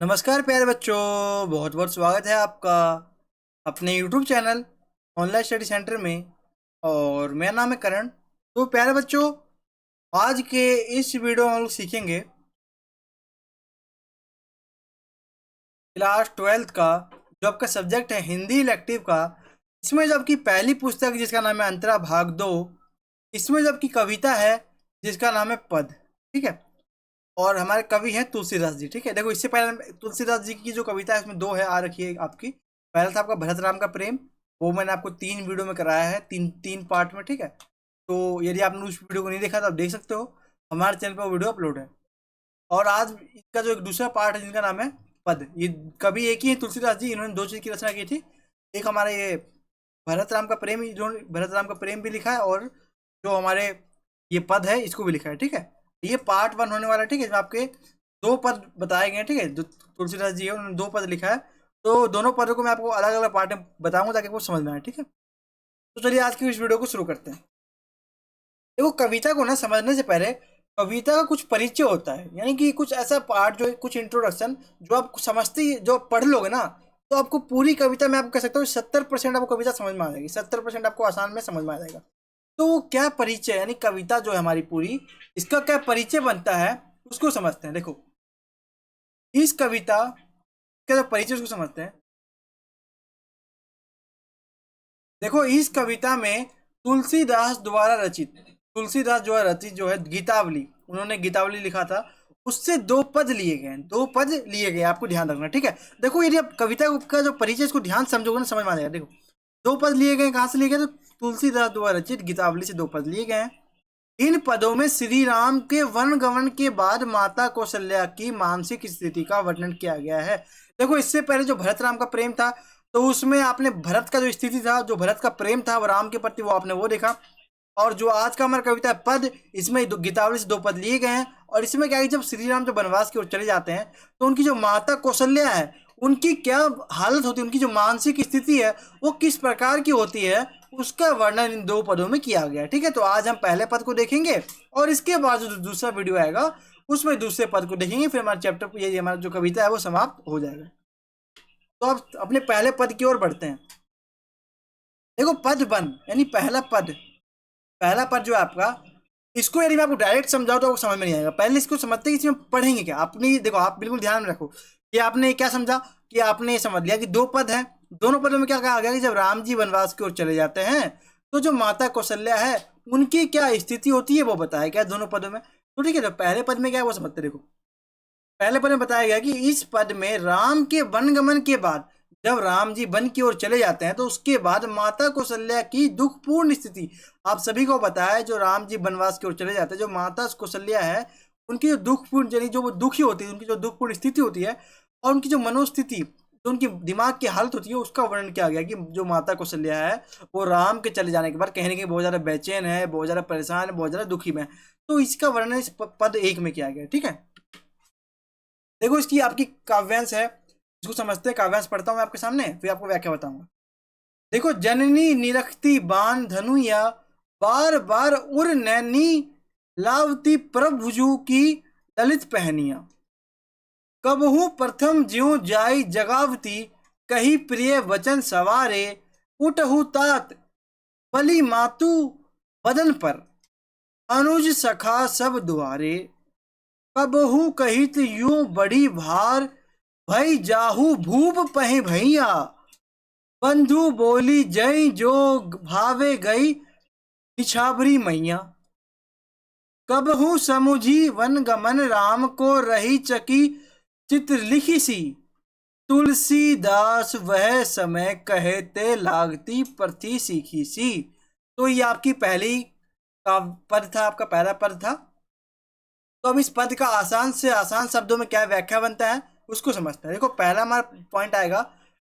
नमस्कार प्यारे बच्चों। बहुत बहुत स्वागत है आपका अपने YouTube channel online study centre में। और मेरा नाम है करण। तो प्यारे बच्चों, आज के इस वीडियो में हम लोग सीखेंगे क्लास 12th का जो आपका सब्जेक्ट है हिंदी इलेक्टिव का। इसमें जो आपकी पहली पुस्तक जिसका नाम है अंतरा भाग 2, इसमें जो आपकी कविता है जिसका नाम है पद। ठीक है। और हमारे कवि हैं तुलसीदास जी। ठीक है। देखो, इससे पहले तुलसीदास जी की जो कविता है इसमें दो है आ रखी है आपकी। पहला था आपका भरत राम का प्रेम, वो मैंने आपको 3 वीडियो में कराया है, तीन तीन पार्ट में। ठीक है। तो यदि आपने उस वीडियो को नहीं देखा तो आप देख सकते हो, हमारे चैनल पर वो वीडियो अपलोड है। और आज इसका जो एक दूसरा पार्ट है जिनका नाम है पद। ये कवि एक ही है तुलसीदास जी, इन्होंने दो चीज की रचना की थी। एक हमारे ये भरत राम का प्रेम, इन्होंने भरत राम का प्रेम भी लिखा है, और जो हमारे ये पद है इसको भी लिखा है। ठीक है। ये पार्ट 1 होने वाला है। ठीक है। इसमें आपके दो पद बताए गए हैं। ठीक है। जो तुलसीदास जी है उन्होंने दो पद लिखा है, तो दोनों पदों को मैं आपको अलग अलग पार्ट में बताऊंगा ताकि आपको समझ में आए। ठीक है। तो चलिए आज की इस वीडियो को शुरू करते हैं। देखो, कविता को ना समझने से पहले कविता का कुछ परिचय होता है, यानी कि कुछ ऐसा पार्ट जो कुछ इंट्रोडक्शन जो आप समझते जो पढ़ लोगे ना, तो आपको पूरी कविता में आप कह सकते हो 70% आपको कविता समझ में आ जाएगी, 70% आपको आसान में समझ में आ जाएगा। तो वो क्या परिचय, यानी कविता जो है हमारी पूरी, इसका क्या परिचय बनता है उसको समझते हैं। देखो, इस कविता का जो परिचय उसको समझते हैं। देखो, इस कविता में तुलसीदास द्वारा रचित, तुलसीदास जो है रचित जो है गीतावली, उन्होंने गीतावली लिखा था, उससे दो पद लिए गए, दो पद लिए गए, आपको ध्यान रखना। ठीक है। देखो, यदि आप कविता का जो परिचय इसको ध्यान समझोगे ना, समझ में आ जाएगा। देखो, दो पद लिए गए, कहाँ से लिए गए? तो तुलसीदास द्वारा रचित गीतावली से दो पद लिए गए हैं। इन पदों में श्री राम के वन गमन के बाद माता कौशल्या की मानसिक स्थिति का वर्णन किया गया है। देखो, इससे पहले जो भरत राम का प्रेम था, तो उसमें आपने भरत का जो स्थिति था, जो भरत का प्रेम था वो राम के प्रति, वो आपने वो देखा। और जो आज का हमारा कविता है पद, इसमें गीतावली से दो पद लिए गए हैं। और इसमें क्या है, जब श्री राम जो वनवास की ओर चले जाते हैं, तो उनकी जो माता कौशल्या है, उनकी क्या हालत होती है, उनकी जो मानसिक स्थिति है वो किस प्रकार की होती है, उसका वर्णन इन दो पदों में किया गया है। ठीक है। तो आज हम पहले पद को देखेंगे, और इसके बाद जो दूसरा वीडियो आएगा उसमें दूसरे पद को देखेंगे। फिर हमारा चैप्टर, ये हमारा जो कविता है वो समाप्त हो जाएगा। तो अब अपने पहले पद की ओर बढ़ते हैं। देखो, पद बन यानी पहला पद, पहला पद जो है आपका, इसको यदि मैं आपको डायरेक्ट समझाऊं तो आपको समझ में नहीं आएगा। पहले इसको समझते हैं कि इसमें पढ़ेंगे क्या। आपने देखो, आप बिल्कुल ध्यान में रखो कि आपने क्या समझा, कि आपने ये समझ लिया कि दो पद हैं, दोनों पदों में क्या कहा गया कि जब राम जी वनवास की ओर चले जाते हैं, तो जो माता कौशल्या है उनकी क्या स्थिति होती है वो बताया गया दोनों पदों में। तो ठीक है, तो पहले पद में क्या है वो समझते। देखो, पहले पद में बताया गया कि इस पद में राम के वनगमन के बाद, जब राम जी वन की ओर चले जाते हैं, तो उसके बाद माता कौशल्या की दुखपूर्ण स्थिति, आप सभी को पता है जो राम जी वनवास की ओर चले जाते हैं, जो माता कौशल्या है उनकी जो दुखपूर्ण, यानी जो वो दुखी होती है, उनकी जो दुखपूर्ण स्थिति होती है, और उनकी जो मनोस्थिति, जो उनकी दिमाग की हालत होती है, उसका वर्णन किया गया कि जो माता कौशल्या है वो राम के चले जाने के बाद कहीं ना कहीं बहुत ज्यादा बेचैन है, बहुत ज्यादा परेशान है, बहुत ज्यादा दुखी में है। तो इसका वर्णन इस पद 1 में किया गया। ठीक है। देखो, इसकी आपकी काव्यांश है, इसको समझते हैं। काव्यांश पढ़ता हूं मैं आपके सामने, फिर आपको व्याख्या बताऊंगा। देखो, जननी निरखती बाण धनु या, बार बार उर नैनी लावती प्रभुजू की ललित पहनिया। कबहू प्रथम ज्यों जाई जगावती, कही प्रिय वचन सवारे, उठहु तात बलि मातु बदन पर, अनुज सखा सब दुआरे। कबहू कहित यूं बड़ी भार, भई जाहू भूप पहे भैया। बंधु बोली जय जो भावे गई, पिछावरी मैया। कबहू समुझी वन गमन, राम को रही चकी चित्र लिखी सी। तुलसीदास वह समय कहते, लागती प्रति सीखी सी। तो ये आपकी पहली का पद था, आपका पहला पद था। तो अब इस पद का आसान से आसान शब्दों में क्या व्याख्या बनता है उसको समझते हैं। देखो, पहला हमारा पॉइंट आएगा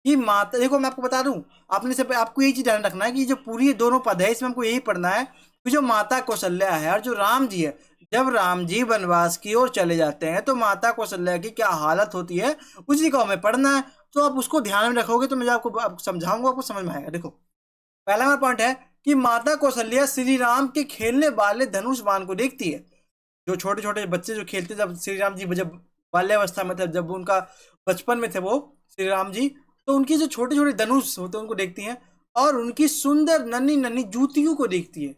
कि माता, देखो मैं आपको बता दूं, आपने सब आपको यही चीज ध्यान रखना है कि जो पूरी दोनों पद है इसमें हमको यही पढ़ना है कि जो माता कौशल्या है और जो राम जी है, जब राम जी वनवास की ओर चले जाते हैं तो माता कौशल्या की क्या हालत होती है उसी को हमें पढ़ना है। तो आप उसको ध्यान में रखोगे तो मैं आपको समझाऊंगा, आपको समझ में आएगा। देखो, पहला हमारा पॉइंट है कि माता कौशल्या श्री राम के खेलने वाले धनुष बाण को देखती है। जो छोटे छोटे बच्चे जो खेलते, जब श्री राम जी जब बाल्यावस्था में थे, जब उनका बचपन में थे वो श्री राम जी, तो उनकी जो छोटे छोटे धनुष होते हैं उनको देखती हैं और उनकी सुंदर नन्ही नन्ही जूतियों को देखती है।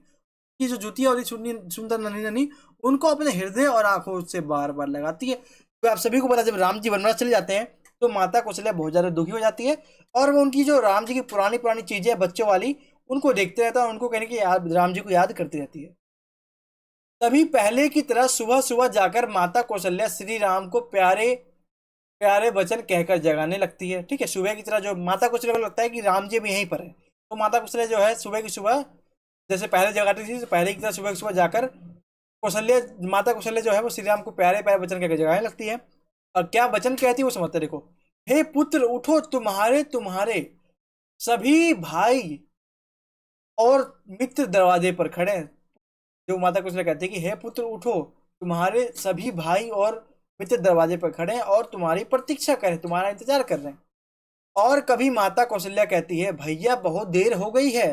की जो जूतियां होती सुंदर नन्ही नन्ही, उनको अपने हृदय और आंखों से बार बार लगाती है। तो आप सभी को पता है, जब राम जी वनवास चले जाते हैं तो माता कौशल्या बहुत ज्यादा दुखी हो जाती है और वो उनकी जो राम जी की पुरानी पुरानी चीजें बच्चों वाली उनको देखते रहता है और उनको कहने की याद राम जी को याद करती रहती है। तभी पहले की तरह सुबह सुबह जाकर माता कौशल्या श्री राम को प्यारे प्यारे वचन कहकर जगाने लगती है। ठीक है, सुबह की तरह जो माता कौशल्या को लगता है कि राम जी अभी यहीं पर है, तो माता कौशल्या जो है सुबह की सुबह जैसे पहले जगाती थी, तो पहले की तरह सुबह की सुबह जाकर कौशल्या माता कौशल्या जो है वो श्री राम को प्यारे प्यारे वचन कहकर जगाने लगती है। और क्या वचन कहती है वो समझते देखो। हे पुत्र उठो, तुम्हारे तुम्हारे सभी भाई और मित्र दरवाजे पर खड़े हैं। जो माता कौशल्या कहती है कि हे पुत्र उठो, तुम्हारे सभी भाई और मित्र दरवाजे पर खड़े हैं और तुम्हारी प्रतीक्षा करें, तुम्हारा इंतजार कर रहे हैं। और कभी माता कौशल्या कहती है भैया बहुत देर हो गई है,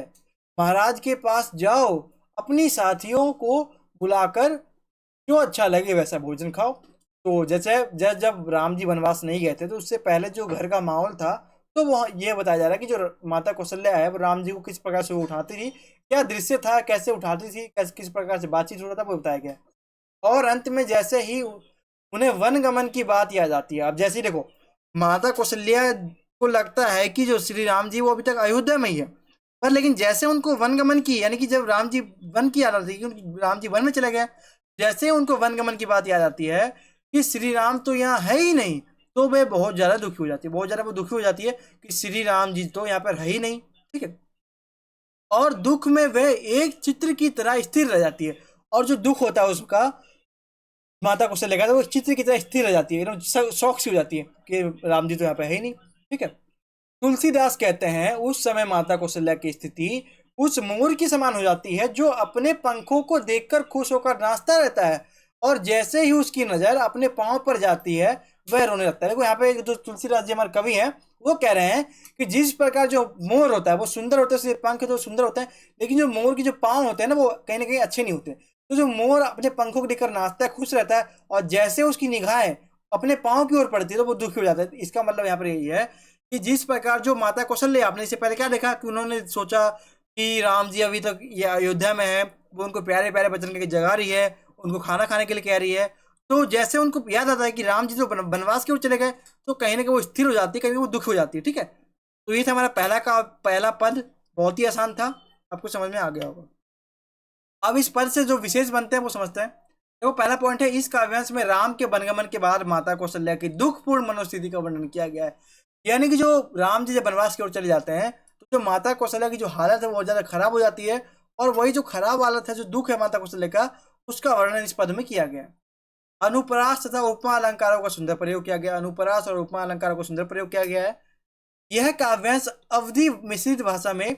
महाराज के पास जाओ, अपनी साथियों को बुलाकर जो अच्छा लगे वैसा भोजन खाओ। तो जैसे जब राम जी वनवास नहीं गए थे तो उससे पहले जो घर का माहौल था, तो वो ये बताया जा रहा है कि जो माता कौशल्या है वो राम जी को किस प्रकार से उठाती थी, क्या दृश्य था, कैसे उठाती थी, किस प्रकार से बातचीत हो रहा था, वो बताया गया। और अंत में जैसे ही उन्हें वनगमन की बात याद आती है, अब जैसे ही देखो माता कौशल्या को लगता है कि जो श्री राम जी वो अभी तक अयोध्या में ही है, पर लेकिन जैसे उनको वनगमन की यानी कि जब राम जी वन की याद आती है कि राम जी वन में चले गए, जैसे उनको वनगमन की बात याद आती है कि श्री राम तो यहाँ है ही नहीं, तो वे बहुत ज्यादा दुखी हो जाती है, बहुत ज्यादा वो दुखी हो जाती है कि श्री राम जी तो यहाँ पर है ही नहीं। ठीक है, और दुख में वह एक चित्र की तरह स्थिर रह जाती है, और जो दुख होता है उसका माता को से लेकर तो वो चित्र की तरह स्थिर रह जाती है, एकदम शौक सी हो जाती है कि राम जी तो यहाँ पे है ही नहीं। ठीक है, तुलसीदास कहते हैं उस समय माता कौशल्या की स्थिति उस मोर की समान हो जाती है जो अपने पंखों को देखकर खुश होकर नाचता रहता है, और जैसे ही उसकी नजर अपने पांव पर जाती है वह रोने लगता है। देखो यहाँ पे जो तुलसीदास जी हमारे कवि हैं वो कह रहे हैं कि जिस प्रकार जो मोर होता है वो सुंदर होता है, उसके पंख तो सुंदर होते हैं, लेकिन जो मोर के जो पाँव होते हैं ना वो कहीं ना कहीं अच्छे नहीं होते। तो जो मोर अपने पंखों को देखकर नाचता है, खुश रहता है, और जैसे उसकी निगाहें अपने पाँव की ओर पड़ती है तो वो दुखी हो जाता है। इसका मतलब यहाँ पर यही है कि जिस प्रकार जो माता कौशल्या, आपने इससे पहले क्या देखा कि उन्होंने सोचा कि राम जी अभी तक ये अयोध्या में है, वो उनको प्यारे प्यारे वचन लेके जगा रही है, उनको खाना खाने के लिए कह रही है, तो जैसे उनको याद आता है कि राम जी तो वनवास के ओर चले गए, तो कहीं ना कहीं वो स्थिर हो जाती है, कहीं वो दुखी हो जाती है। ठीक है, तो ये था हमारा पहला पद, बहुत ही आसान था, आपको समझ में आ गया होगा। अब इस पद से जो विशेष बनते हैं वो समझते हैं। देखो पहला पॉइंट है, इस काव्यांश में राम के वनगमन के बाद माता कौशल्या की दुखपूर्ण मनोस्थिति का वर्णन किया गया है। यानी कि जो राम जी जब वनवास की ओर चले जाते हैं तो जो माता कौशल्या की जो हालत है वो बहुत ज्यादा खराब हो जाती है, और वही जो खराब हालत है, जो दुख है माता कौशल्या का, उसका वर्णन इस पद में किया गया है। अनुप्रास तथा उपमा अलंकारों का सुंदर प्रयोग किया गया, अनुप्रास और उपमा अलंकारों का सुंदर प्रयोग किया गया है। यह काव्यांश अवधि मिश्रित भाषा में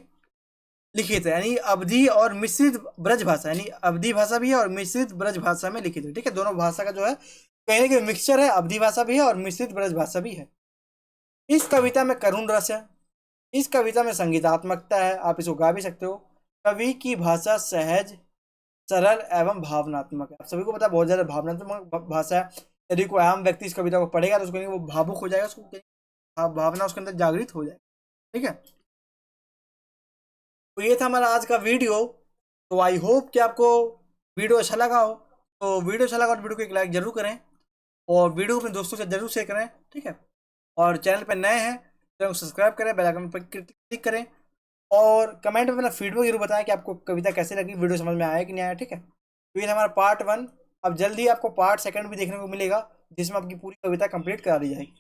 लिखित है, यानी अवधि और मिश्रित ब्रज भाषा, यानी अवधि भाषा भी है और मिश्रित ब्रज भाषा में लिखित है। ठीक है, दोनों भाषा का जो है कहने के मिक्सचर है, अवधि भाषा भी है और मिश्रित ब्रज भाषा भी है। इस कविता में करुण रस है, इस कविता में संगीतात्मकता है, आप इसको गा भी सकते हो। कवि की भाषा सहज, सरल एवं भावनात्मक है। आप सभी को पता है बहुत ज्यादा भावनात्मक भाषा है। यदि कोई आम व्यक्ति इस कविता को पढ़ेगा तो उसको वो भावुक हो जाएगा, उसको भावना उसके अंदर जागृत हो जाएगी। ठीक है, तो ये था हमारा आज का वीडियो। तो आई होप कि आपको वीडियो अच्छा लगा हो। तो वीडियो अच्छा लगा तो वीडियो को एक लाइक जरूर करें और वीडियो अपने दोस्तों से जरूर शेयर करें। ठीक है, और चैनल पर नए हैं चैनल को सब्सक्राइब करें, बेल आइकन पर क्लिक करें, और कमेंट में अपना फीडबैक जरूर बताएं कि आपको कविता कैसे लगी, वीडियो समझ में आया कि नहीं आया। ठीक है, तो ये था हमारा पार्ट 1। अब जल्दी आपको पार्ट 2 भी देखने को मिलेगा जिसमें आपकी पूरी कविता कंप्लीट करा दी जाएगी।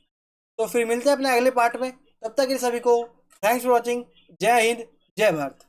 तो फिर मिलते हैं अपने अगले पार्ट में, तब तक के सभी को थैंक्स फॉर वॉचिंग। जय हिंद, जय भारत।